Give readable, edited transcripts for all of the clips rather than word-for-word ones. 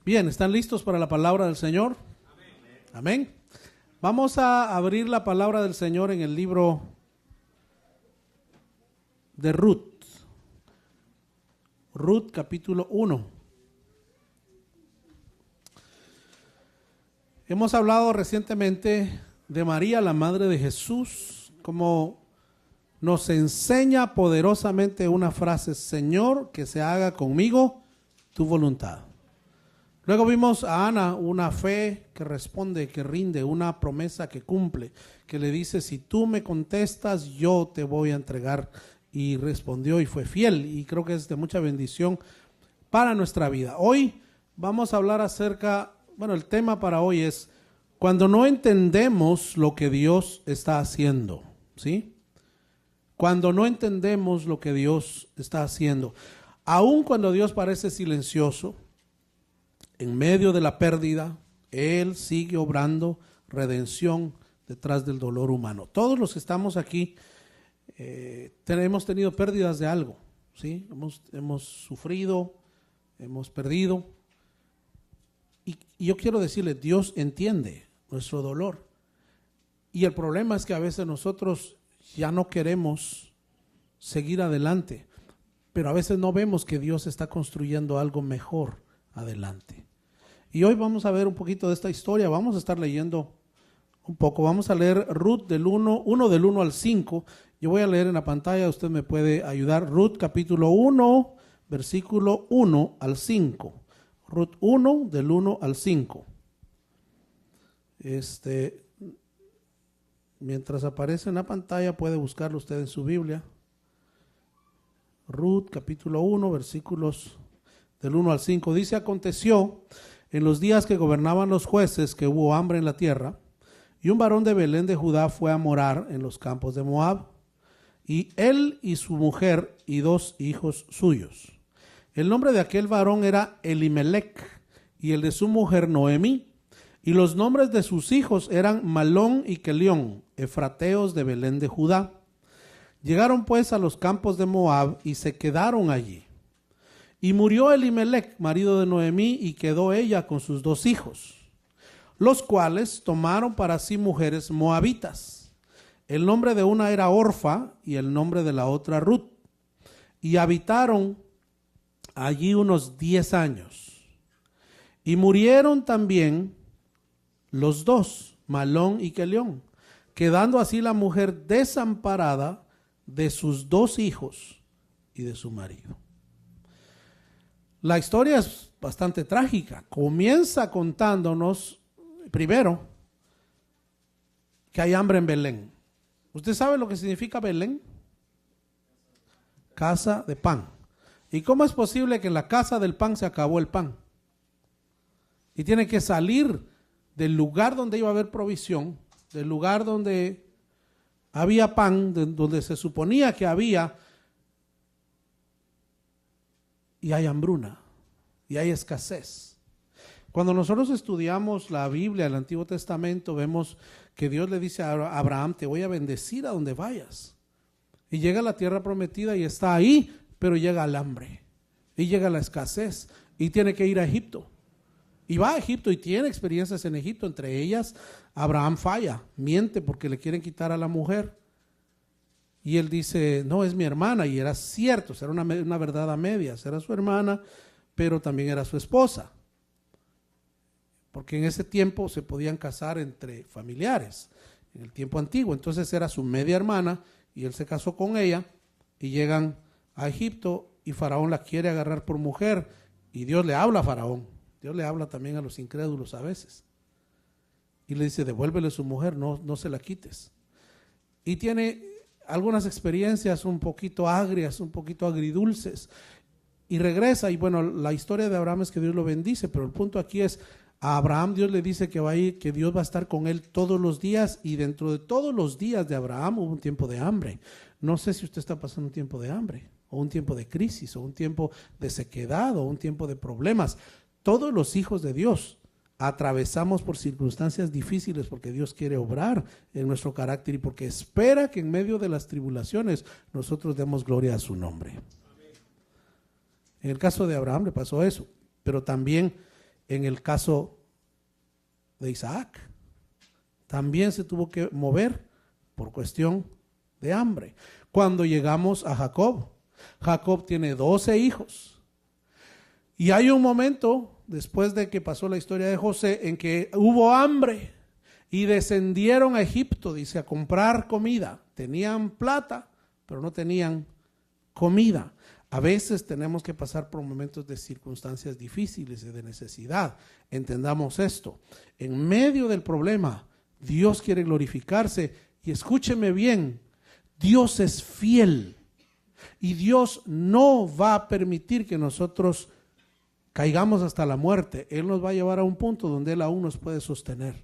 Bien, ¿están listos para la palabra del Señor? Amén. Vamos a abrir la palabra del Señor en el libro de Ruth. Ruth capítulo 1. Hemos hablado recientemente de María, la madre de Jesús, como nos enseña poderosamente una frase: Señor, que se haga conmigo tu voluntad. Luego vimos a Ana, una fe que responde, que rinde, una promesa que cumple, que le dice: si tú me contestas, yo te voy a entregar. Y respondió y fue fiel, y creo que es de mucha bendición para nuestra vida. Hoy vamos a hablar acerca, el tema para hoy es cuando no entendemos lo que Dios está haciendo, ¿sí? Cuando no entendemos lo que Dios está haciendo, aun cuando Dios parece silencioso, en medio de la pérdida, Él sigue obrando redención detrás del dolor humano. Todos los que estamos aquí hemos tenido pérdidas de algo, ¿sí? Hemos sufrido, hemos perdido. Y yo quiero decirle, Dios entiende nuestro dolor. Y el problema es que a veces nosotros ya no queremos seguir adelante, pero a veces no vemos que Dios está construyendo algo mejor adelante. Y hoy vamos a ver un poquito de esta historia. Vamos a estar leyendo un poco. Vamos a leer Ruth del 1 del 1 al 5. Yo voy a leer en la pantalla, usted me puede ayudar. Ruth capítulo 1, versículo 1 al 5. Ruth 1 del 1 al 5. Mientras aparece en la pantalla, puede buscarlo usted en su Biblia. Ruth capítulo 1, versículos del 1 al 5. Dice: aconteció en los días que gobernaban los jueces que hubo hambre en la tierra, y un varón de Belén de Judá fue a morar en los campos de Moab, y él y su mujer y 2 hijos suyos. El nombre de aquel varón era Elimelech, y el de su mujer Noemí, y los nombres de sus hijos eran Malón y Kelión, efrateos de Belén de Judá. Llegaron pues a los campos de Moab y se quedaron allí. Y murió Elimelech, marido de Noemí, y quedó ella con sus 2 hijos, los cuales tomaron para sí mujeres moabitas. El nombre de una era Orfa y el nombre de la otra Ruth. Y habitaron allí unos 10 años. Y murieron también los 2, Malón y Kelión, quedando así la mujer desamparada de sus 2 hijos y de su marido. La historia es bastante trágica. Comienza contándonos, primero, que hay hambre en Belén. ¿Usted sabe lo que significa Belén? Casa de pan. ¿Y cómo es posible que en la casa del pan se acabó el pan? Y tiene que salir del lugar donde iba a haber provisión, del lugar donde había pan, donde se suponía que había, y hay hambruna, y hay escasez. Cuando nosotros estudiamos la Biblia, el Antiguo Testamento, vemos que Dios le dice a Abraham: te voy a bendecir a donde vayas. Y llega a la tierra prometida y está ahí, pero llega el hambre, y llega la escasez, y tiene que ir a Egipto. Y va a Egipto y tiene experiencias en Egipto, entre ellas Abraham falla, miente porque le quieren quitar a la mujer. Y él dice: no, es mi hermana. Y era cierto, era una verdad a medias, era su hermana, pero también era su esposa. Porque en ese tiempo se podían casar entre familiares, en el tiempo antiguo. Entonces era su media hermana y él se casó con ella y llegan a Egipto y Faraón la quiere agarrar por mujer. Y Dios le habla a Faraón. Dios le habla también a los incrédulos a veces. Y le dice: devuélvele su mujer, no se la quites. Y tiene algunas experiencias un poquito agrias, un poquito agridulces. Y regresa, y la historia de Abraham es que Dios lo bendice, pero el punto aquí es: a Abraham Dios le dice que va a ir, que Dios va a estar con él todos los días, y dentro de todos los días de Abraham hubo un tiempo de hambre. No sé si usted está pasando un tiempo de hambre, o un tiempo de crisis, o un tiempo de sequedad, o un tiempo de problemas. Todos los hijos de Dios atravesamos por circunstancias difíciles porque Dios quiere obrar en nuestro carácter y porque espera que en medio de las tribulaciones nosotros demos gloria a su nombre. En el caso de Abraham le pasó eso, pero también en el caso de Isaac. También se tuvo que mover por cuestión de hambre. Cuando llegamos a Jacob, Jacob tiene 12 hijos. Y hay un momento, después de que pasó la historia de José, en que hubo hambre y descendieron a Egipto, dice, a comprar comida. Tenían plata, pero no tenían comida. A veces tenemos que pasar por momentos de circunstancias difíciles y de necesidad. Entendamos esto. En medio del problema, Dios quiere glorificarse. Y escúcheme bien, Dios es fiel. Y Dios no va a permitir que nosotros caigamos hasta la muerte. Él nos va a llevar a un punto donde Él aún nos puede sostener.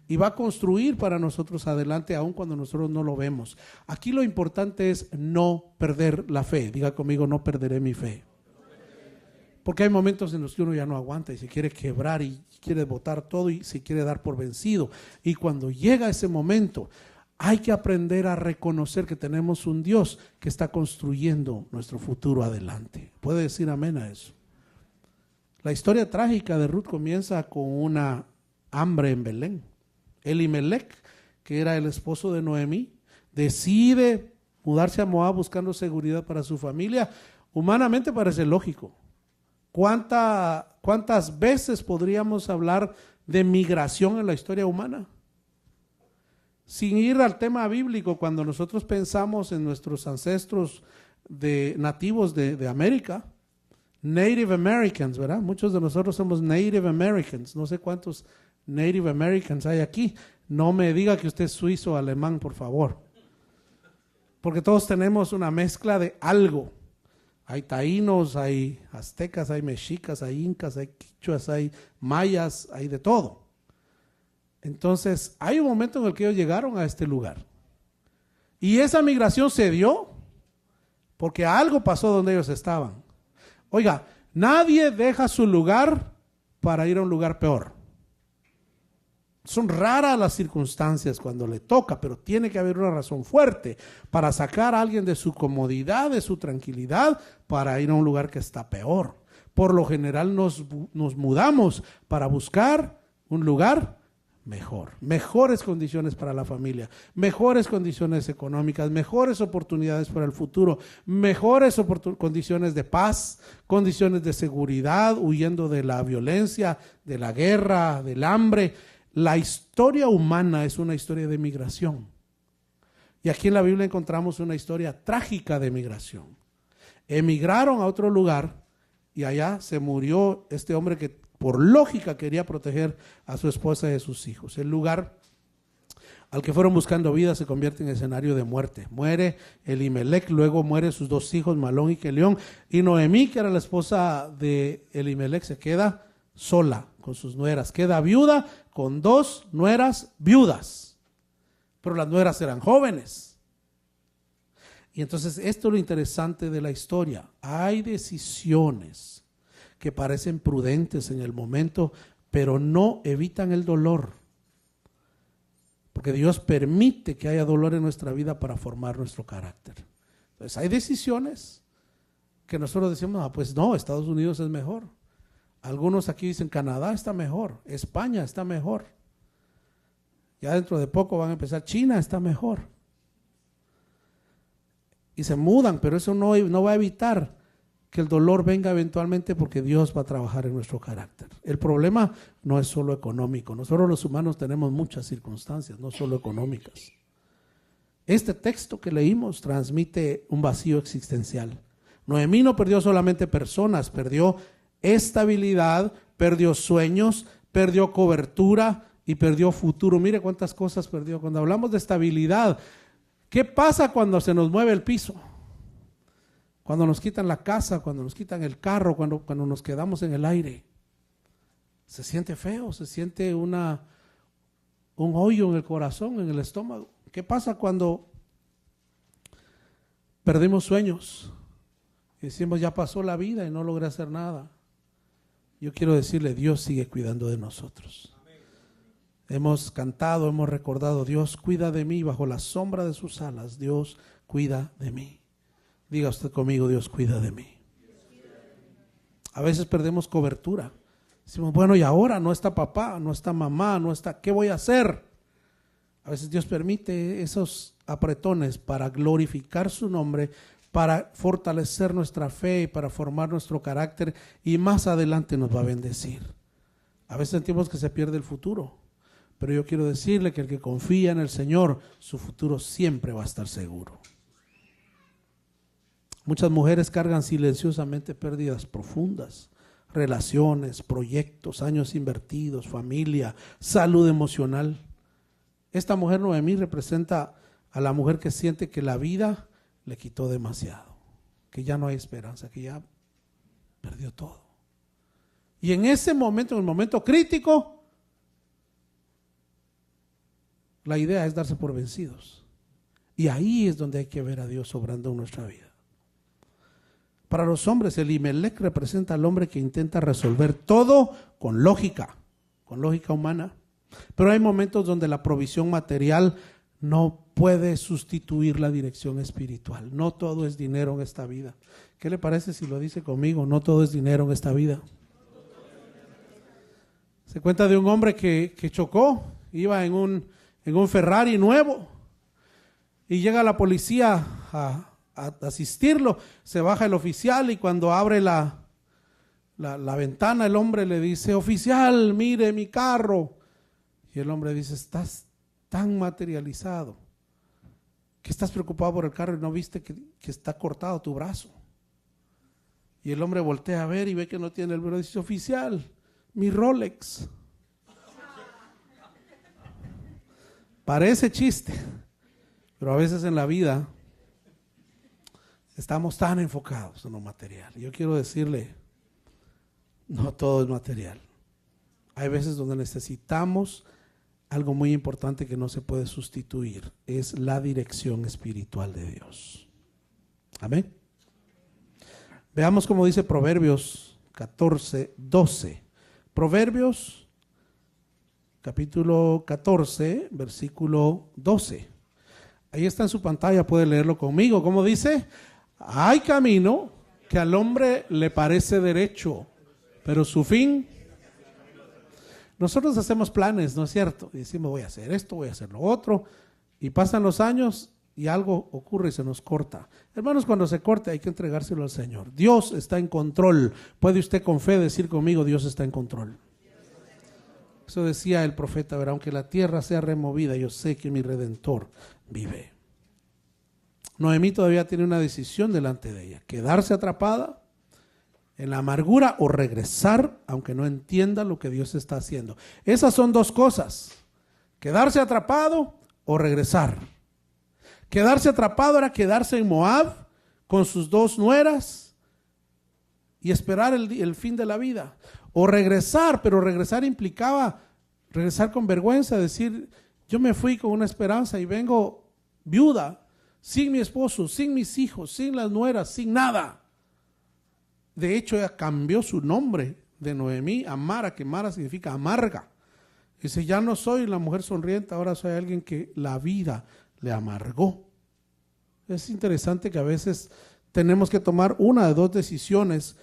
Y va a construir para nosotros adelante aun cuando nosotros no lo vemos. Aquí lo importante es no perder la fe. Diga conmigo, no perderé mi fe. Porque hay momentos en los que uno ya no aguanta y se quiere quebrar y quiere botar todo y se quiere dar por vencido. Y cuando llega ese momento, hay que aprender a reconocer que tenemos un Dios que está construyendo nuestro futuro adelante. ¿Puede decir amén a eso? La historia trágica de Ruth comienza con una hambre en Belén. Elimelech, que era el esposo de Noemí, decide mudarse a Moab buscando seguridad para su familia. Humanamente parece lógico. ¿Cuántas veces podríamos hablar de migración en la historia humana? Sin ir al tema bíblico, cuando nosotros pensamos en nuestros ancestros nativos de América, Native Americans, ¿verdad? Muchos de nosotros somos Native Americans. No sé cuántos Native Americans hay aquí. No me diga que usted es suizo o alemán, por favor. Porque todos tenemos una mezcla de algo. Hay taínos, hay aztecas, hay mexicas, hay incas, hay quichuas, hay mayas, hay de todo. Entonces, hay un momento en el que ellos llegaron a este lugar. Y esa migración se dio porque algo pasó donde ellos estaban. Oiga, nadie deja su lugar para ir a un lugar peor. Son raras las circunstancias cuando le toca, pero tiene que haber una razón fuerte para sacar a alguien de su comodidad, de su tranquilidad, para ir a un lugar que está peor. Por lo general nos mudamos para buscar un lugar mejor, mejores condiciones para la familia, mejores condiciones económicas, mejores oportunidades para el futuro, mejores condiciones de paz, condiciones de seguridad, huyendo de la violencia, de la guerra, del hambre. La historia humana es una historia de migración. Y aquí en la Biblia encontramos una historia trágica de migración. Emigraron a otro lugar y allá se murió este hombre que por lógica quería proteger a su esposa y a sus hijos. El lugar al que fueron buscando vida se convierte en escenario de muerte. Muere Elimelech, luego mueren sus dos hijos, Malón y Quelión. Y Noemí, que era la esposa de Elimelech, se queda sola con sus nueras. Queda viuda con dos nueras viudas. Pero las nueras eran jóvenes. Y entonces esto es lo interesante de la historia. Hay decisiones que parecen prudentes en el momento, pero no evitan el dolor. Porque Dios permite que haya dolor en nuestra vida para formar nuestro carácter. Entonces hay decisiones que nosotros decimos, pues no, Estados Unidos es mejor. Algunos aquí dicen Canadá está mejor, España está mejor. Ya dentro de poco van a empezar, China está mejor. Y se mudan, pero eso no va a evitar que el dolor venga eventualmente, porque Dios va a trabajar en nuestro carácter. El problema no es solo económico. Nosotros los humanos tenemos muchas circunstancias, no solo económicas. Este texto que leímos transmite un vacío existencial. Noemí no perdió solamente personas, perdió estabilidad, perdió sueños, perdió cobertura y perdió futuro. Mire cuántas cosas perdió. Cuando hablamos de estabilidad, ¿qué pasa cuando se nos mueve el piso? Cuando nos quitan la casa, cuando nos quitan el carro, cuando nos quedamos en el aire. Se siente feo, se siente un hoyo en el corazón, en el estómago. ¿Qué pasa cuando perdimos sueños? Y decimos, ya pasó la vida y no logré hacer nada. Yo quiero decirle, Dios sigue cuidando de nosotros. Hemos cantado, hemos recordado, Dios cuida de mí, bajo la sombra de sus alas, Dios cuida de mí. Diga usted conmigo, Dios cuida de mí. A veces perdemos cobertura. Decimos, bueno, y ahora no está papá, no está mamá, no está, ¿qué voy a hacer? A veces Dios permite esos apretones para glorificar su nombre, para fortalecer nuestra fe y para formar nuestro carácter, y más adelante nos va a bendecir. A veces sentimos que se pierde el futuro, pero yo quiero decirle que el que confía en el Señor, su futuro siempre va a estar seguro. Muchas mujeres cargan silenciosamente pérdidas profundas, relaciones, proyectos, años invertidos, familia, salud emocional. Esta mujer Noemí representa a la mujer que siente que la vida le quitó demasiado, que ya no hay esperanza, que ya perdió todo. Y en ese momento, en el momento crítico, la idea es darse por vencidos. Y ahí es donde hay que ver a Dios obrando en nuestra vida. Para los hombres, Elimelec representa al hombre que intenta resolver todo con lógica humana. Pero hay momentos donde la provisión material no puede sustituir la dirección espiritual. No todo es dinero en esta vida. ¿Qué le parece si lo dice conmigo? No todo es dinero en esta vida. Se cuenta de un hombre que chocó, iba en un Ferrari nuevo y llega la policía a asistirlo. Se baja el oficial y cuando abre la ventana el hombre le dice: oficial, mire mi carro. Y el hombre dice: estás tan materializado que estás preocupado por el carro y no viste que está cortado tu brazo. Y el hombre voltea a ver y ve que no tiene el brazo y dice: oficial, mi Rolex. Parece chiste, pero a veces en la vida estamos tan enfocados en lo material. Yo quiero decirle, no todo es material. Hay veces donde necesitamos algo muy importante que no se puede sustituir, es la dirección espiritual de Dios. Amén. Veamos cómo dice Proverbios 14:12. Proverbios capítulo 14, versículo 12. Ahí está en su pantalla, puede leerlo conmigo. ¿Cómo dice? Hay camino que al hombre le parece derecho, pero su fin... Nosotros hacemos planes, ¿no es cierto? Y decimos: voy a hacer esto, voy a hacer lo otro, y pasan los años y algo ocurre y se nos corta. Hermanos, cuando se corte hay que entregárselo al Señor. Dios está en control. Puede usted con fe decir conmigo: Dios está en control. Eso decía el profeta, ¿verdad? Aunque la tierra sea removida, yo sé que mi Redentor vive. Noemí todavía tiene una decisión delante de ella: quedarse atrapada en la amargura o regresar aunque no entienda lo que Dios está haciendo. Esas son dos cosas: quedarse atrapado o regresar. Quedarse atrapado era quedarse en Moab con sus dos nueras y esperar el fin de la vida. O regresar, pero regresar implicaba regresar con vergüenza, decir: yo me fui con una esperanza y vengo viuda, sin mi esposo, sin mis hijos, sin las nueras, sin nada. De hecho, ella cambió su nombre de Noemí a Mara, que Mara significa amarga. Dice: ya no soy la mujer sonriente, ahora soy alguien que la vida le amargó. Es interesante que a veces tenemos que tomar una de dos decisiones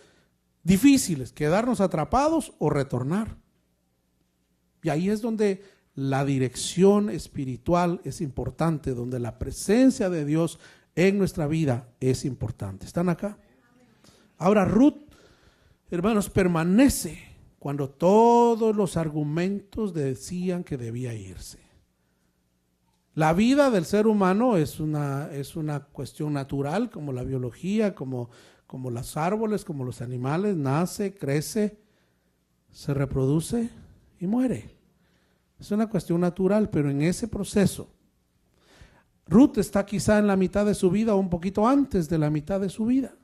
difíciles: quedarnos atrapados o retornar. Y ahí es donde la dirección espiritual es importante, donde la presencia de Dios en nuestra vida es importante. ¿Están acá? Ahora Ruth, hermanos, permanece cuando todos los argumentos decían que debía irse. La vida del ser humano es una cuestión natural, como la biología, como los árboles, como los animales: nace, crece, se reproduce y muere. Es una cuestión natural, pero en ese proceso, Ruth está quizá en la mitad de su vida o un poquito antes de la mitad de su vida.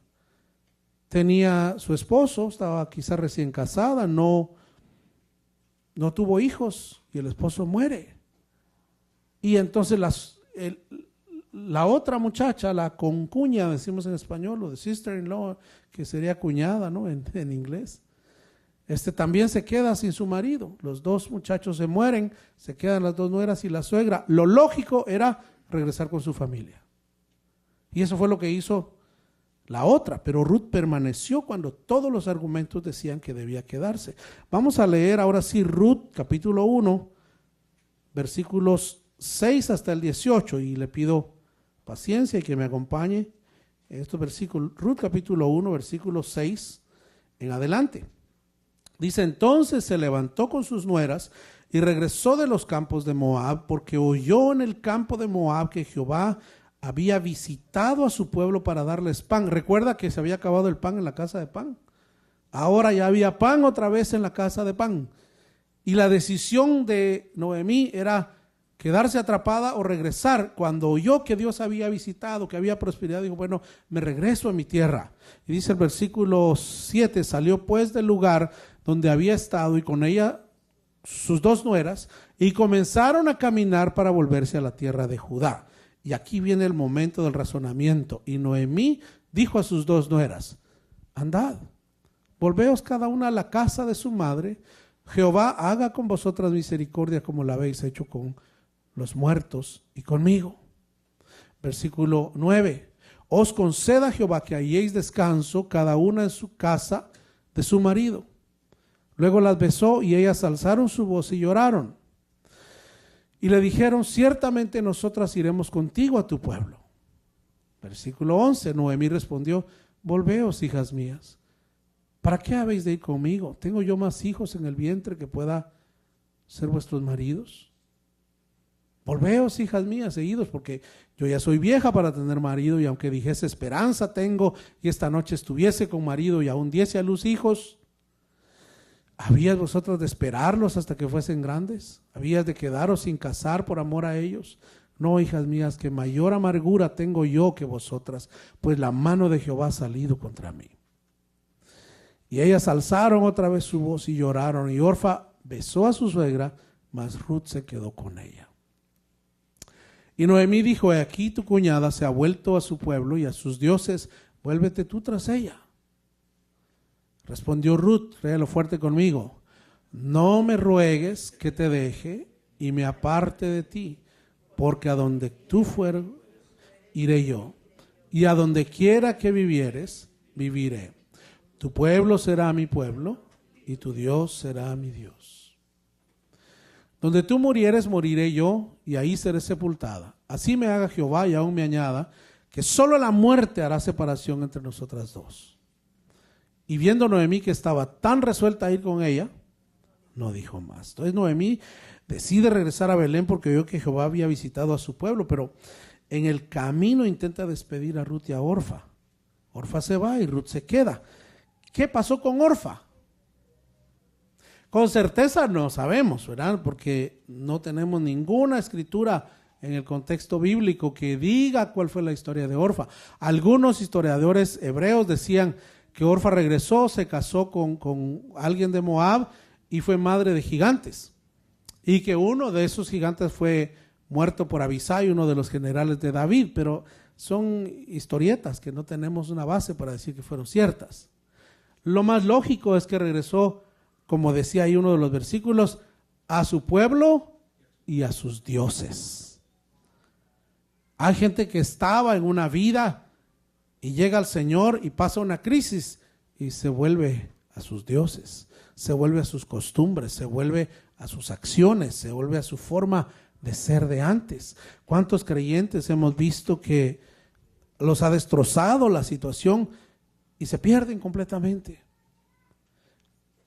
Tenía su esposo, estaba quizá recién casada, no tuvo hijos y el esposo muere. Y entonces la otra muchacha, la concuña, decimos en español, o de sister-in-law, que sería cuñada, ¿no? en inglés, también se queda sin su marido. Los dos muchachos se mueren, se quedan las dos nueras y la suegra. Lo lógico era regresar con su familia. Y eso fue lo que hizo la otra, pero Ruth permaneció cuando todos los argumentos decían que debía quedarse. Vamos a leer ahora sí Ruth capítulo 1, versículos 6 hasta el 18, y le pido paciencia y que me acompañe en estos versículos. Ruth capítulo 1, versículo 6 en adelante. Dice: entonces se levantó con sus nueras y regresó de los campos de Moab, porque oyó en el campo de Moab que Jehová había visitado a su pueblo para darles pan. Recuerda que se había acabado el pan en la casa de pan. Ahora ya había pan otra vez en la casa de pan. Y la decisión de Noemí era quedarse atrapada o regresar. Cuando oyó que Dios había visitado, que había prosperidad, dijo: bueno, me regreso a mi tierra. Y dice el versículo 7: salió pues del lugar donde había estado y con ella sus dos nueras, y comenzaron a caminar para volverse a la tierra de Judá. Y aquí viene el momento del razonamiento. Y Noemí dijo a sus dos nueras: andad, volveos cada una a la casa de su madre. Jehová haga con vosotras misericordia como la habéis hecho con los muertos y conmigo. Versículo 9: os conceda Jehová que halléis descanso cada una en su casa de su marido. Luego las besó y ellas alzaron su voz y lloraron. Y le dijeron: ciertamente nosotras iremos contigo a tu pueblo. Versículo 11: Noemí respondió: volveos, hijas mías. ¿Para qué habéis de ir conmigo? ¿Tengo yo más hijos en el vientre que pueda ser vuestros maridos? Volveos, hijas mías, seguidos, porque yo ya soy vieja para tener marido, y aunque dijese esperanza tengo, y esta noche estuviese con marido y aún diese a luz hijos, ¿habías vosotros de esperarlos hasta que fuesen grandes? ¿Habías de quedaros sin casar por amor a ellos? No, hijas mías, que mayor amargura tengo yo que vosotras, pues la mano de Jehová ha salido contra mí. Y ellas alzaron otra vez su voz y lloraron, y Orfa besó a su suegra, mas Ruth se quedó con ella. Y Noemí dijo: he aquí tu cuñada se ha vuelto a su pueblo y a sus dioses, vuélvete tú tras ella. Respondió Ruth, léalo fuerte conmigo: no me ruegues que te deje y me aparte de ti, porque a donde tú fueres, iré yo, y a donde quiera que vivieres, viviré. Tu pueblo será mi pueblo, y tu Dios será mi Dios. Donde tú murieres, moriré yo, y ahí seré sepultada. Así me haga Jehová, y aún me añada, que solo la muerte hará separación entre nosotras dos. Y viendo Noemí que estaba tan resuelta a ir con ella, no dijo más. Entonces Noemí decide regresar a Belén porque vio que Jehová había visitado a su pueblo, pero en el camino intenta despedir a Ruth y a Orfa. Orfa se va y Ruth se queda. ¿Qué pasó con Orfa? Con certeza no sabemos, ¿verdad? Porque no tenemos ninguna escritura en el contexto bíblico que diga cuál fue la historia de Orfa. Algunos historiadores hebreos decían que Orfa regresó, se casó con alguien de Moab y fue madre de gigantes. Y que uno de esos gigantes fue muerto por Abisai, uno de los generales de David. Pero son historietas que no tenemos una base para decir que fueron ciertas. Lo más lógico es que regresó, como decía ahí uno de los versículos, a su pueblo y a sus dioses. Hay gente que estaba en una vida y llega al Señor y pasa una crisis y se vuelve a sus dioses, se vuelve a sus costumbres, se vuelve a sus acciones, se vuelve a su forma de ser de antes. ¿Cuántos creyentes hemos visto que los ha destrozado la situación y se pierden completamente?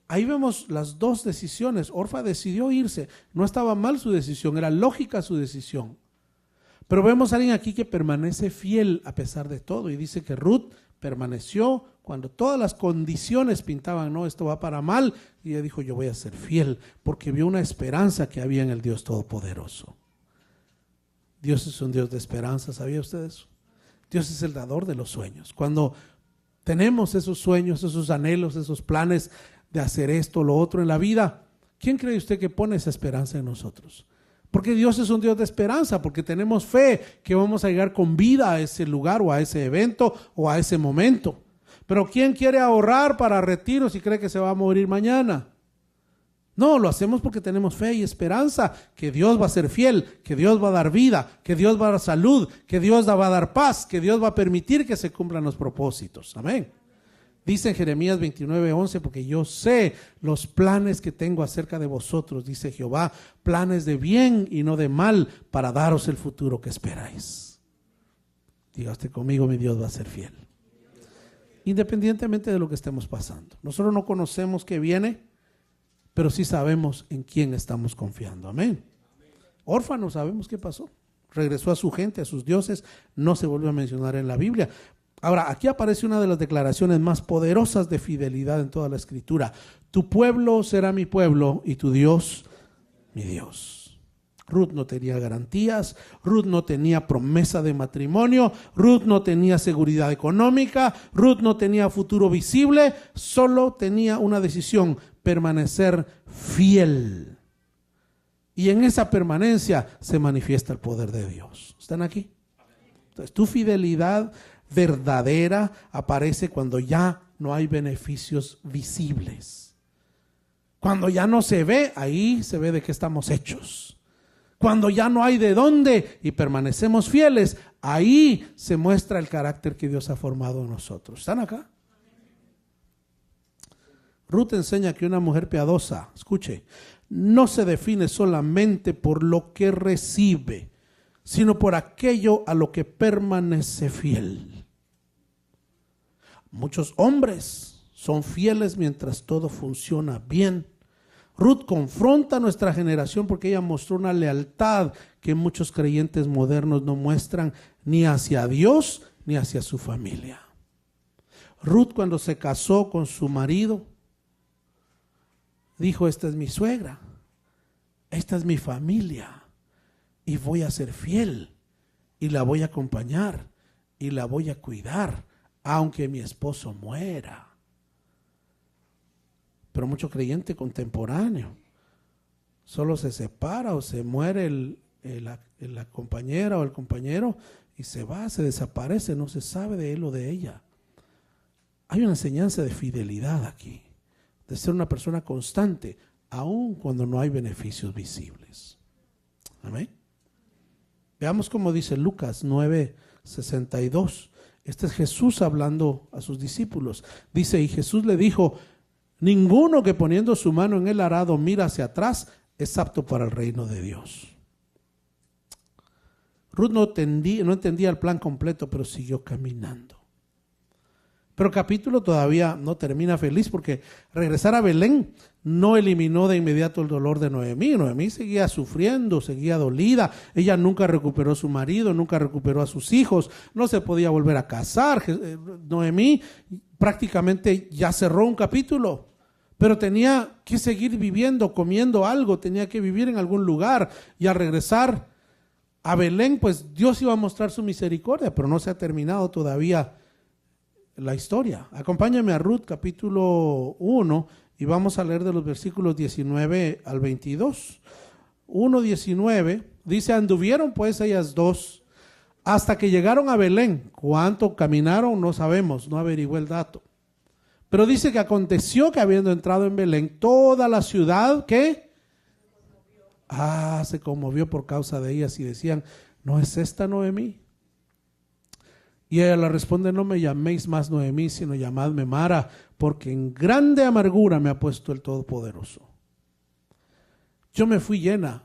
Ahí vemos las dos decisiones. Orfa decidió irse, no estaba mal su decisión, era lógica su decisión. Pero vemos a alguien aquí que permanece fiel a pesar de todo, y dice que Ruth permaneció cuando todas las condiciones pintaban, no, esto va para mal, y ella dijo: yo voy a ser fiel, porque vio una esperanza que había en el Dios Todopoderoso. Dios es un Dios de esperanza, ¿sabía usted eso? Dios es el dador de los sueños. Cuando tenemos esos sueños, esos anhelos, esos planes de hacer esto, lo otro en la vida, ¿quién cree usted que pone esa esperanza en nosotros? Porque Dios es un Dios de esperanza, porque tenemos fe que vamos a llegar con vida a ese lugar o a ese evento o a ese momento. Pero ¿quién quiere ahorrar para retiro si cree que se va a morir mañana? No, lo hacemos porque tenemos fe y esperanza que Dios va a ser fiel, que Dios va a dar vida, que Dios va a dar salud, que Dios va a dar paz, que Dios va a permitir que se cumplan los propósitos. Amén. Dice en Jeremías 29:11, porque yo sé los planes que tengo acerca de vosotros, dice Jehová, planes de bien y no de mal, para daros el futuro que esperáis. Diga usted conmigo, mi Dios va a ser fiel. Independientemente de lo que estemos pasando. Nosotros no conocemos qué viene, pero sí sabemos en quién estamos confiando. Amén. Órfano, sabemos qué pasó. Regresó a su gente, a sus dioses, no se volvió a mencionar en la Biblia. Ahora, aquí aparece una de las declaraciones más poderosas de fidelidad en toda la Escritura. Tu pueblo será mi pueblo y tu Dios mi Dios. Ruth no tenía garantías, Ruth no tenía promesa de matrimonio, Ruth no tenía seguridad económica, Ruth no tenía futuro visible, solo tenía una decisión: permanecer fiel. Y en esa permanencia se manifiesta el poder de Dios. ¿Están aquí? Entonces, tu fidelidad verdadera aparece cuando ya no hay beneficios visibles. Cuando ya no se ve, ahí se ve de qué estamos hechos. Cuando ya no hay de dónde y permanecemos fieles, ahí se muestra el carácter que Dios ha formado en nosotros. ¿Están acá? Ruth enseña que una mujer piadosa, escuche, no se define solamente por lo que recibe, sino por aquello a lo que permanece fiel. Muchos hombres son fieles mientras todo funciona bien. Ruth confronta a nuestra generación porque ella mostró una lealtad que muchos creyentes modernos no muestran ni hacia Dios ni hacia su familia. Ruth, cuando se casó con su marido, dijo: esta es mi suegra, esta es mi familia y voy a ser fiel y la voy a acompañar y la voy a cuidar aunque mi esposo muera. Pero mucho creyente contemporáneo solo se separa o se muere la compañera o el compañero y se va, se desaparece, no se sabe de él o de ella. Hay una enseñanza de fidelidad aquí, de ser una persona constante, aun cuando no hay beneficios visibles. Amén. Veamos cómo dice Lucas 9:62. Este es Jesús hablando a sus discípulos. Dice: y Jesús le dijo: ninguno que poniendo su mano en el arado mira hacia atrás es apto para el reino de Dios. Ruth no entendía el plan completo, pero siguió caminando. Pero el capítulo todavía no termina feliz, porque regresar a Belén no eliminó de inmediato el dolor de Noemí. Noemí seguía sufriendo, seguía dolida. Ella nunca recuperó a su marido, nunca recuperó a sus hijos, no se podía volver a casar. Noemí prácticamente ya cerró un capítulo, pero tenía que seguir viviendo, comiendo algo, tenía que vivir en algún lugar. Y al regresar a Belén, pues Dios iba a mostrar su misericordia, pero no se ha terminado todavía la historia. Acompáñame a Ruth capítulo 1 y vamos a leer de los versículos 19 al 22. 1:19 dice: anduvieron pues ellas dos hasta que llegaron a Belén. ¿Cuánto caminaron? No sabemos, no averigué el dato. Pero dice que aconteció que habiendo entrado en Belén, toda la ciudad, ¿qué? Se conmovió por causa de ellas y decían: ¿no es esta Noemí? Y ella le responde: no me llaméis más Noemí, sino llamadme Mara, porque en grande amargura me ha puesto el Todopoderoso. Yo me fui llena,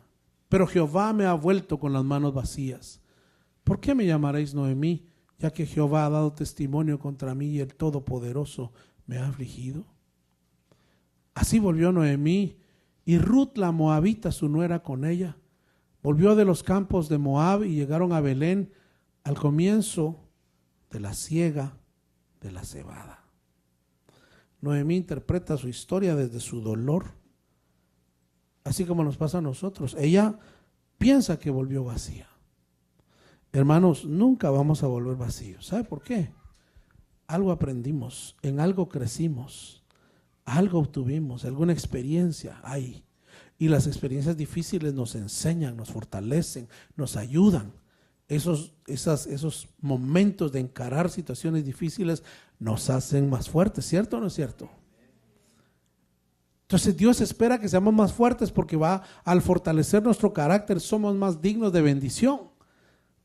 pero Jehová me ha vuelto con las manos vacías. ¿Por qué me llamaréis Noemí, ya que Jehová ha dado testimonio contra mí y el Todopoderoso me ha afligido? Así volvió Noemí, y Ruth la moabita, su nuera, con ella. Volvió de los campos de Moab y llegaron a Belén al comienzo de la siega de la cebada. Noemí interpreta su historia desde su dolor, así como nos pasa a nosotros. Ella piensa que volvió vacía. Hermanos, nunca vamos a volver vacíos. ¿Sabe por qué? Algo aprendimos, en algo crecimos, algo obtuvimos, alguna experiencia hay. Y las experiencias difíciles nos enseñan, nos fortalecen, nos ayudan. Esos momentos de encarar situaciones difíciles nos hacen más fuertes, ¿cierto o no es cierto? Entonces Dios espera que seamos más fuertes porque al fortalecer nuestro carácter somos más dignos de bendición.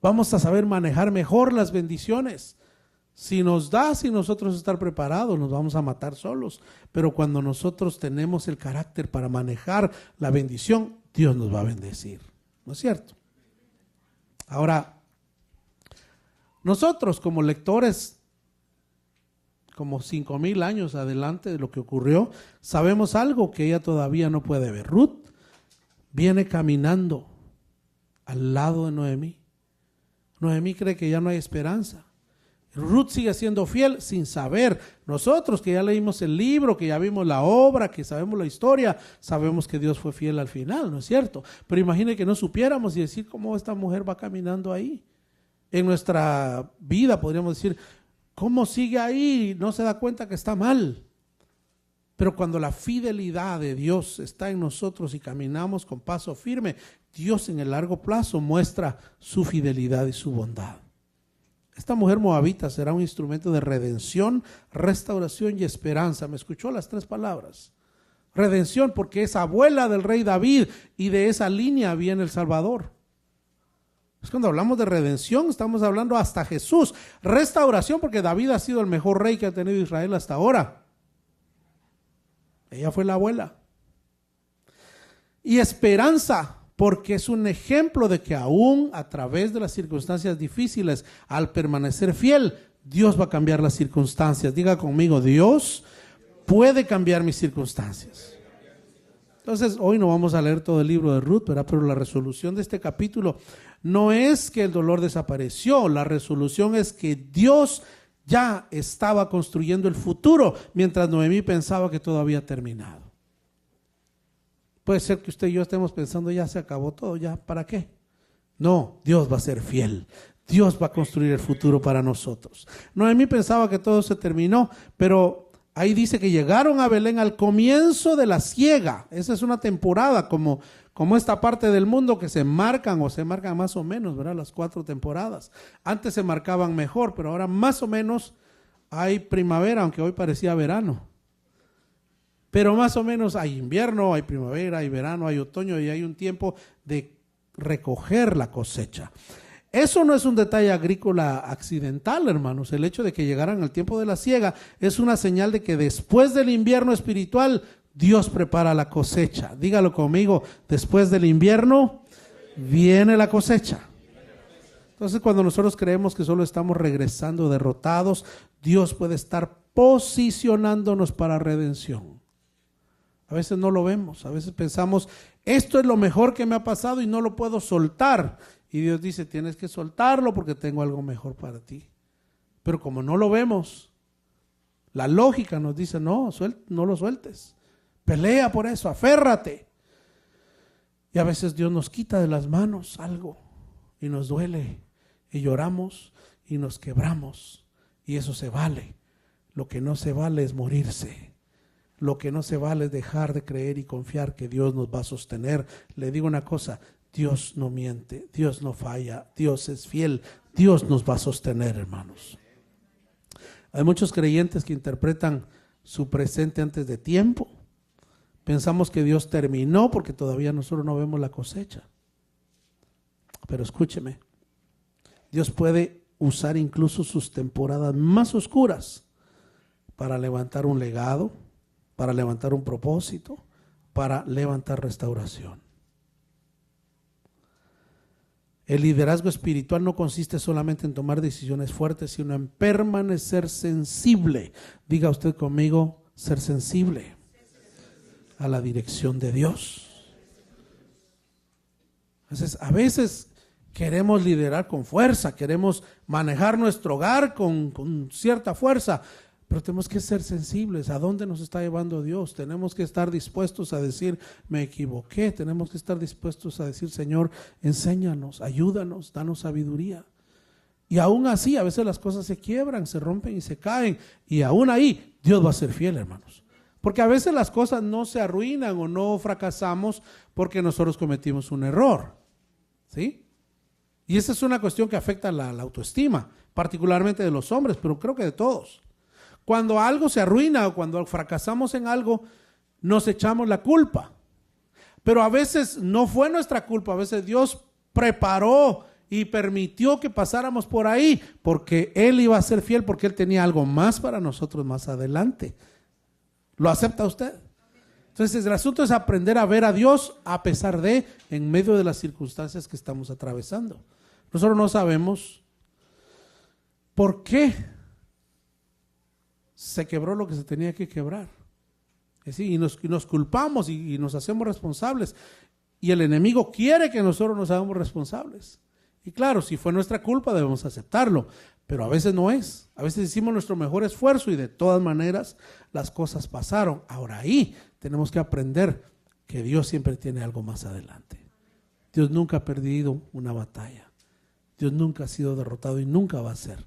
Vamos a saber manejar mejor las bendiciones. Si nos da, sin nosotros estar preparados, nos vamos a matar solos. Pero cuando nosotros tenemos el carácter para manejar la bendición, Dios nos va a bendecir. ¿No es cierto? Ahora, nosotros como lectores, como 5,000 años adelante de lo que ocurrió, sabemos algo que ella todavía no puede ver. Ruth viene caminando al lado de Noemí. Noemí cree que ya no hay esperanza. Ruth sigue siendo fiel sin saber. Nosotros que ya leímos el libro, que ya vimos la obra, que sabemos la historia, sabemos que Dios fue fiel al final, ¿no es cierto? Pero imagine que no supiéramos y decir cómo esta mujer va caminando ahí. En nuestra vida podríamos decir, ¿cómo sigue ahí? No se da cuenta que está mal. Pero cuando la fidelidad de Dios está en nosotros y caminamos con paso firme, Dios en el largo plazo muestra su fidelidad y su bondad. Esta mujer moabita será un instrumento de redención, restauración y esperanza. ¿Me escuchó las 3 palabras? Redención, porque es abuela del rey David y de esa línea viene el Salvador. Es cuando hablamos de redención, estamos hablando hasta Jesús. Restauración, porque David ha sido el mejor rey que ha tenido Israel hasta ahora. Ella fue la abuela. Y esperanza, porque es un ejemplo de que aún a través de las circunstancias difíciles, al permanecer fiel, Dios va a cambiar las circunstancias. Diga conmigo, Dios puede cambiar mis circunstancias. Entonces, hoy no vamos a leer todo el libro de Ruth, ¿verdad? Pero la resolución de este capítulo no es que el dolor desapareció, la resolución es que Dios ya estaba construyendo el futuro, mientras Noemí pensaba que todo había terminado. Puede ser que usted y yo estemos pensando, ya se acabó todo, ya, ¿para qué? No, Dios va a ser fiel. Dios va a construir el futuro para nosotros. Noemí pensaba que todo se terminó, pero ahí dice que llegaron a Belén al comienzo de la siega. Esa es una temporada como esta parte del mundo que se marcan más o menos, ¿verdad? Las 4 temporadas. Antes se marcaban mejor, pero ahora más o menos hay primavera, aunque hoy parecía verano. Pero más o menos hay invierno, hay primavera, hay verano, hay otoño y hay un tiempo de recoger la cosecha. Eso no es un detalle agrícola accidental, hermanos. El hecho de que llegaran al tiempo de la siega es una señal de que después del invierno espiritual, Dios prepara la cosecha. Dígalo conmigo, después del invierno viene la cosecha. Entonces, cuando nosotros creemos que solo estamos regresando derrotados, Dios puede estar posicionándonos para redención. A veces no lo vemos, a veces pensamos, esto es lo mejor que me ha pasado y no lo puedo soltar. Y Dios dice, tienes que soltarlo porque tengo algo mejor para ti. Pero como no lo vemos, la lógica nos dice, no lo sueltes. Pelea por eso, aférrate. Y a veces Dios nos quita de las manos algo y nos duele y lloramos y nos quebramos. Y eso se vale. Lo que no se vale es morirse. Lo que no se vale es dejar de creer y confiar que Dios nos va a sostener. Le digo una cosa, Dios no miente, Dios no falla, Dios es fiel, Dios nos va a sostener, hermanos. Hay muchos creyentes que interpretan su presente antes de tiempo. Pensamos que Dios terminó porque todavía nosotros no vemos la cosecha. Pero escúcheme, Dios puede usar incluso sus temporadas más oscuras para levantar un legado, para levantar un propósito, para levantar restauración. El liderazgo espiritual no consiste solamente en tomar decisiones fuertes, sino en permanecer sensible. Diga usted conmigo, ser sensible a la dirección de Dios. Entonces, a veces queremos liderar con fuerza, queremos manejar nuestro hogar con cierta fuerza, pero tenemos que ser sensibles a dónde nos está llevando Dios. Tenemos que estar dispuestos a decir, me equivoqué. Tenemos que estar dispuestos a decir, Señor, enséñanos, ayúdanos, danos sabiduría. Y aún así, a veces las cosas se quiebran, se rompen y se caen. Y aún ahí, Dios va a ser fiel, hermanos. Porque a veces las cosas no se arruinan o no fracasamos porque nosotros cometimos un error. ¿Sí? Y esa es una cuestión que afecta la autoestima, particularmente de los hombres, pero creo que de todos. Cuando algo se arruina o cuando fracasamos en algo, nos echamos la culpa. Pero a veces no fue nuestra culpa, a veces Dios preparó y permitió que pasáramos por ahí, porque Él iba a ser fiel, porque Él tenía algo más para nosotros más adelante. ¿Lo acepta usted? Entonces el asunto es aprender a ver a Dios a pesar de, en medio de las circunstancias que estamos atravesando. Nosotros no sabemos por qué se quebró lo que se tenía que quebrar. ¿Sí? Y nos culpamos y nos hacemos responsables. Y el enemigo quiere que nosotros nos hagamos responsables. Y claro, si fue nuestra culpa debemos aceptarlo, pero a veces no es. A veces hicimos nuestro mejor esfuerzo y de todas maneras las cosas pasaron. Ahora ahí tenemos que aprender que Dios siempre tiene algo más adelante. Dios nunca ha perdido una batalla. Dios nunca ha sido derrotado y nunca va a ser.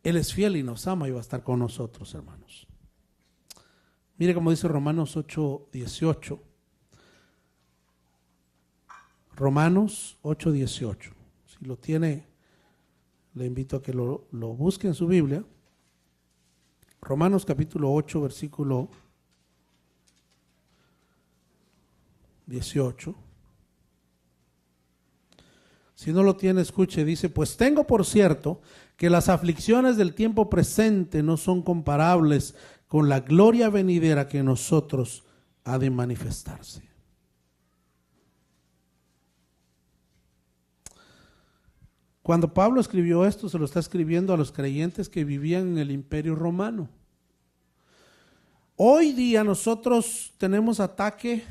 Él es fiel y nos ama y va a estar con nosotros, hermanos. Mire cómo dice Romanos 8:18. Romanos 8:18. Si lo tiene, le invito a que lo busque en su Biblia. Romanos capítulo 8, versículo 18. Si no lo tiene, escuche, dice: pues tengo por cierto que las aflicciones del tiempo presente no son comparables con la gloria venidera que en nosotros ha de manifestarse. Cuando Pablo escribió esto, se lo está escribiendo a los creyentes que vivían en el Imperio Romano. Hoy día nosotros tenemos ataque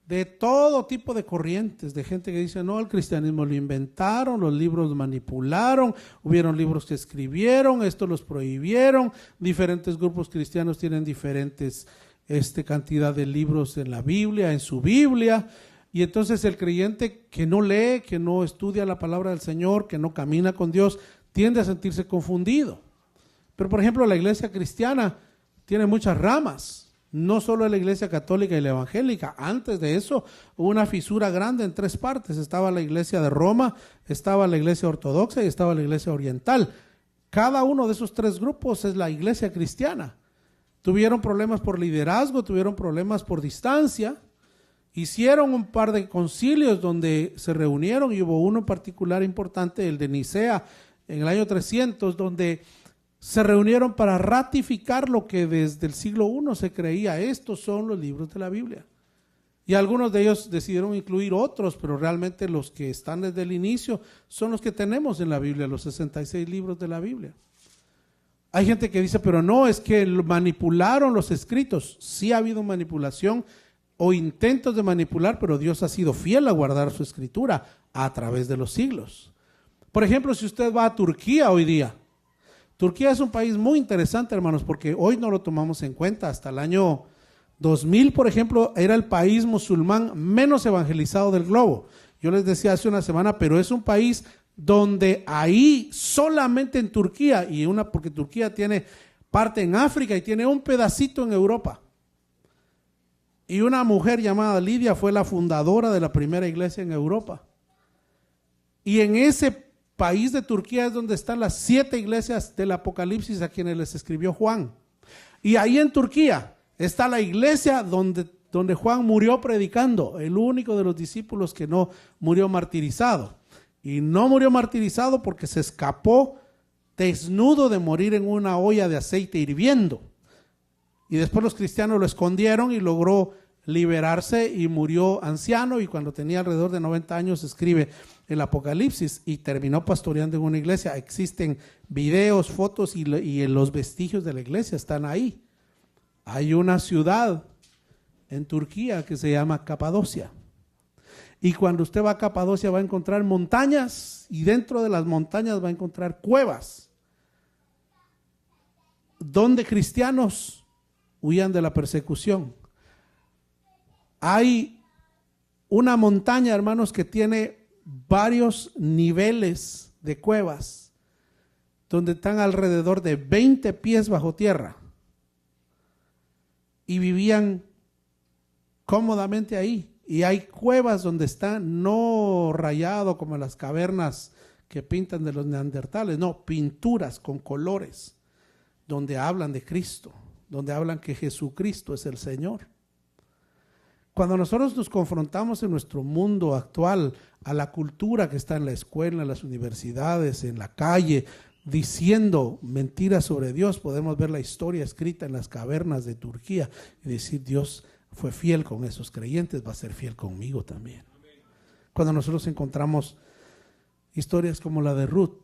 de todo tipo de corrientes, de gente que dice: no, el cristianismo lo inventaron, los libros manipularon, hubieron libros que escribieron, esto los prohibieron, diferentes grupos cristianos tienen diferentes cantidad de libros en la Biblia, en su Biblia, y entonces el creyente que no lee, que no estudia la palabra del Señor, que no camina con Dios, tiende a sentirse confundido. Pero por ejemplo la iglesia cristiana tiene muchas ramas. No solo la iglesia católica y la evangélica. Antes de eso hubo una fisura grande en tres partes. Estaba la iglesia de Roma, estaba la iglesia ortodoxa y estaba la iglesia oriental. Cada uno de esos tres grupos es la iglesia cristiana. Tuvieron problemas por liderazgo, tuvieron problemas por distancia. Hicieron un par de concilios donde se reunieron y hubo uno en particular importante, el de Nicea, en el año 300, donde se reunieron para ratificar lo que desde el siglo I se creía: estos son los libros de la Biblia. Y algunos de ellos decidieron incluir otros, pero realmente los que están desde el inicio son los que tenemos en la Biblia, los 66 libros de la Biblia. Hay gente que dice: pero no, es que manipularon los escritos. Sí ha habido manipulación o intentos de manipular, pero Dios ha sido fiel a guardar su escritura a través de los siglos. Por ejemplo, si usted va a Turquía hoy día, Turquía es un país muy interesante, hermanos, porque hoy no lo tomamos en cuenta. Hasta el año 2000, por ejemplo, era el país musulmán menos evangelizado del globo. Yo les decía hace una semana, pero es un país donde ahí, solamente en Turquía, porque Turquía tiene parte en África y tiene un pedacito en Europa. Y una mujer llamada Lidia fue la fundadora de la primera iglesia en Europa. Y en ese país de Turquía es donde están las 7 iglesias del Apocalipsis a quienes les escribió Juan. Y ahí en Turquía está la iglesia donde Juan murió predicando, el único de los discípulos que no murió martirizado. Y no murió martirizado porque se escapó desnudo de morir en una olla de aceite hirviendo. Y después los cristianos lo escondieron y logró liberarse y murió anciano, y cuando tenía alrededor de 90 años escribe el Apocalipsis y terminó pastoreando en una iglesia. Existen videos, fotos y los vestigios de la iglesia están ahí. Hay una ciudad en Turquía que se llama Capadocia. Y cuando usted va a Capadocia va a encontrar montañas, y dentro de las montañas va a encontrar cuevas donde cristianos huían de la persecución. Hay una montaña, hermanos, que tiene varios niveles de cuevas, donde están alrededor de 20 pies bajo tierra, y vivían cómodamente ahí. Y hay cuevas donde está no rayado como las cavernas que pintan de los neandertales, no, pinturas con colores donde hablan de Cristo, donde hablan que Jesucristo es el Señor. Cuando nosotros nos confrontamos en nuestro mundo actual a la cultura que está en la escuela, en las universidades, en la calle, diciendo mentiras sobre Dios, podemos ver la historia escrita en las cavernas de Turquía y decir: Dios fue fiel con esos creyentes, va a ser fiel conmigo también. Cuando nosotros encontramos historias como la de Ruth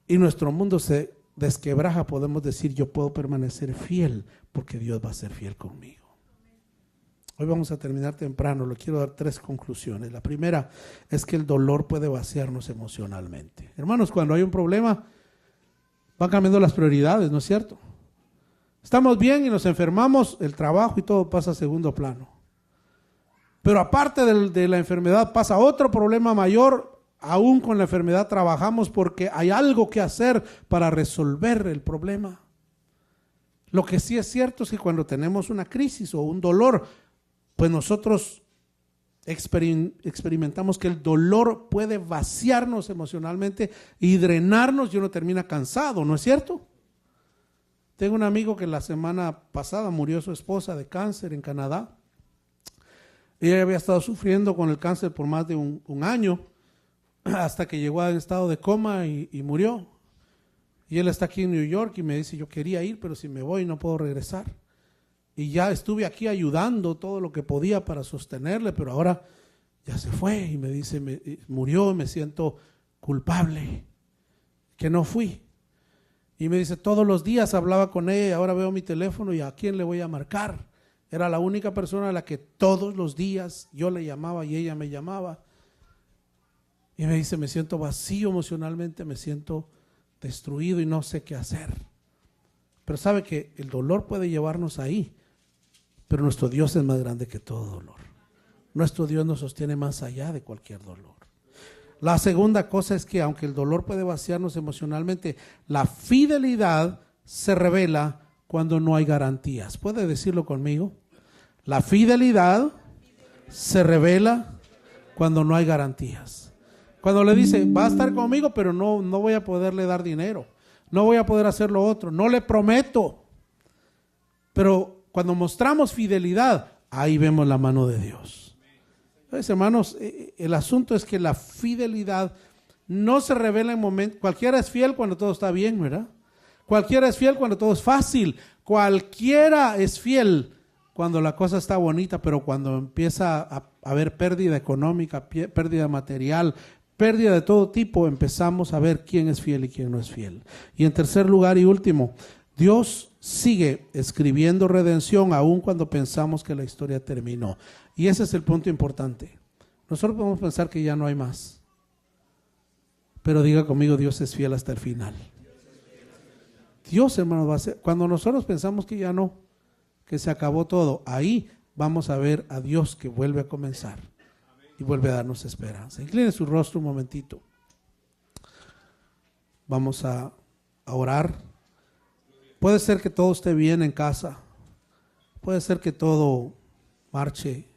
y nuestro mundo se desquebraja, podemos decir: yo puedo permanecer fiel porque Dios va a ser fiel conmigo. Hoy vamos a terminar temprano, le quiero dar 3 conclusiones. La primera es que el dolor puede vaciarnos emocionalmente. Hermanos, cuando hay un problema, van cambiando las prioridades, ¿no es cierto? Estamos bien y nos enfermamos, el trabajo y todo pasa a segundo plano. Pero aparte de la enfermedad pasa otro problema mayor. Aún con la enfermedad trabajamos porque hay algo que hacer para resolver el problema. Lo que sí es cierto es que cuando tenemos una crisis o un dolor, pues nosotros experimentamos que el dolor puede vaciarnos emocionalmente y drenarnos y uno termina cansado, ¿no es cierto? Tengo un amigo que la semana pasada murió su esposa de cáncer en Canadá. Ella había estado sufriendo con el cáncer por más de un año, hasta que llegó al estado de coma y murió. Y él está aquí en New York y me dice: yo quería ir, pero si me voy no puedo regresar. Y ya estuve aquí ayudando todo lo que podía para sostenerle, pero ahora ya se fue. Y me dice: murió, me siento culpable que no fui. Y me dice: todos los días hablaba con ella y ahora veo mi teléfono y ¿a quién le voy a marcar? Era la única persona a la que todos los días yo le llamaba y ella me llamaba. Y me dice: me siento vacío emocionalmente, me siento destruido y no sé qué hacer. Pero sabe que el dolor puede llevarnos ahí, pero nuestro Dios es más grande que todo dolor. Nuestro Dios nos sostiene más allá de cualquier dolor. La segunda cosa es que aunque el dolor puede vaciarnos emocionalmente, la fidelidad se revela cuando no hay garantías. ¿Puede decirlo conmigo? La fidelidad se revela cuando no hay garantías. Cuando le dice: va a estar conmigo, pero no voy a poderle dar dinero, no voy a poder hacer lo otro, no le prometo. Pero cuando mostramos fidelidad, ahí vemos la mano de Dios. Entonces, hermanos, el asunto es que la fidelidad no se revela en momentos. Cualquiera es fiel cuando todo está bien, ¿verdad? Cualquiera es fiel cuando todo es fácil. Cualquiera es fiel cuando la cosa está bonita, pero cuando empieza a haber pérdida económica, pérdida material, pérdida de todo tipo, empezamos a ver quién es fiel y quién no es fiel. Y en tercer lugar y último, Dios sigue escribiendo redención aun cuando pensamos que la historia terminó. Y ese es el punto importante. Nosotros podemos pensar que ya no hay más, pero diga conmigo: Dios es fiel hasta el final. Dios, hermano, va a ser. Cuando nosotros pensamos que ya no, que se acabó todo, ahí vamos a ver a Dios que vuelve a comenzar y vuelve a darnos esperanza. Incline su rostro un momentito. Vamos a orar. Puede ser que todo esté bien en casa, puede ser que todo marche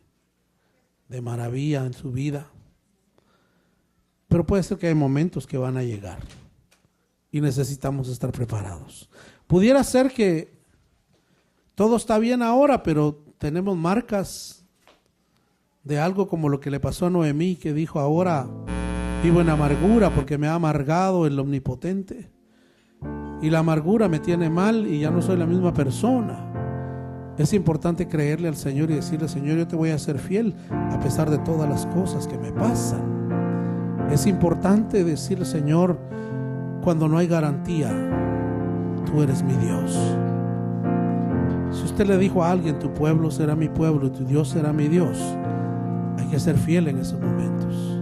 de maravilla en su vida, pero puede ser que hay momentos que van a llegar y necesitamos estar preparados. Pudiera ser que todo está bien ahora, pero tenemos marcas de algo como lo que le pasó a Noemí, que dijo: ahora vivo en amargura porque me ha amargado el Omnipotente. Y la amargura me tiene mal y ya no soy la misma persona. Es importante creerle al Señor y decirle: Señor, yo te voy a ser fiel a pesar de todas las cosas que me pasan. Es importante decirle: Señor, cuando no hay garantía, tú eres mi Dios. Si usted le dijo a alguien: tu pueblo será mi pueblo y tu Dios será mi Dios, hay que ser fiel en esos momentos.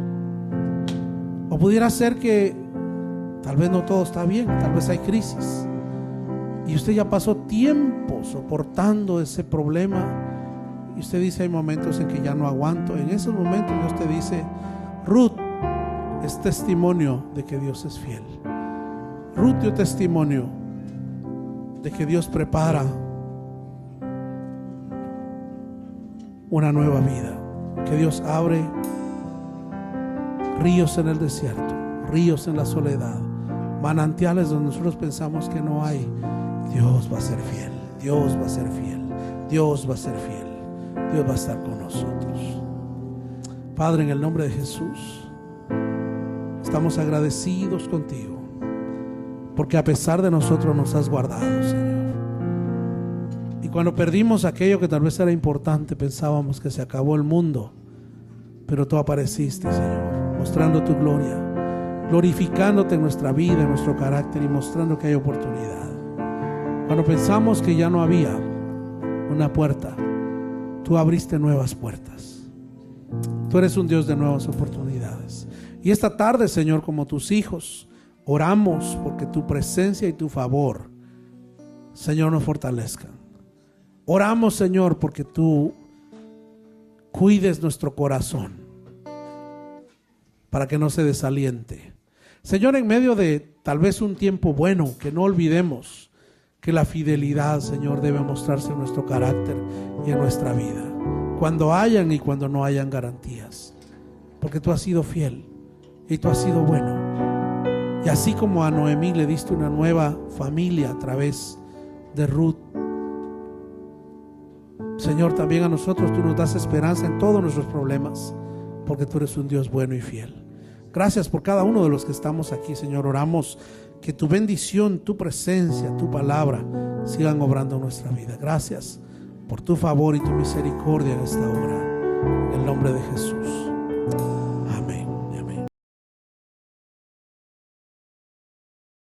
O pudiera ser que tal vez no todo está bien, tal vez hay crisis y usted ya pasó tiempo soportando ese problema y usted dice: hay momentos en que ya no aguanto. En esos momentos Dios te dice: Ruth es testimonio de que Dios es fiel. Ruth dio testimonio de que Dios prepara una nueva vida, que Dios abre ríos en el desierto, ríos en la soledad, manantiales donde nosotros pensamos que no hay. Dios va a ser fiel. Dios va a ser fiel, Dios va a ser fiel, Dios va a estar con nosotros. Padre, en el nombre de Jesús, estamos agradecidos contigo, porque a pesar de nosotros nos has guardado, Señor. Y cuando perdimos aquello que tal vez era importante, pensábamos que se acabó el mundo, pero tú apareciste, Señor, mostrando tu gloria, glorificándote en nuestra vida, en nuestro carácter, y mostrando que hay oportunidad. Cuando pensamos que ya no había una puerta, tú abriste nuevas puertas. Tú eres un Dios de nuevas oportunidades. Y esta tarde, Señor, como tus hijos, oramos porque tu presencia y tu favor, Señor, nos fortalezcan. Oramos, Señor, porque tú cuides nuestro corazón para que no se desaliente. Señor, en medio de tal vez un tiempo bueno, que no olvidemos que la fidelidad, Señor, debe mostrarse en nuestro carácter y en nuestra vida, cuando hayan y cuando no hayan garantías, porque tú has sido fiel y tú has sido bueno. Y así como a Noemí le diste una nueva familia a través de Ruth, Señor, también a nosotros tú nos das esperanza en todos nuestros problemas, porque tú eres un Dios bueno y fiel. Gracias por cada uno de los que estamos aquí, Señor. Oramos que tu bendición, tu presencia, tu palabra sigan obrando en nuestra vida. Gracias por tu favor y tu misericordia en esta hora. En el nombre de Jesús.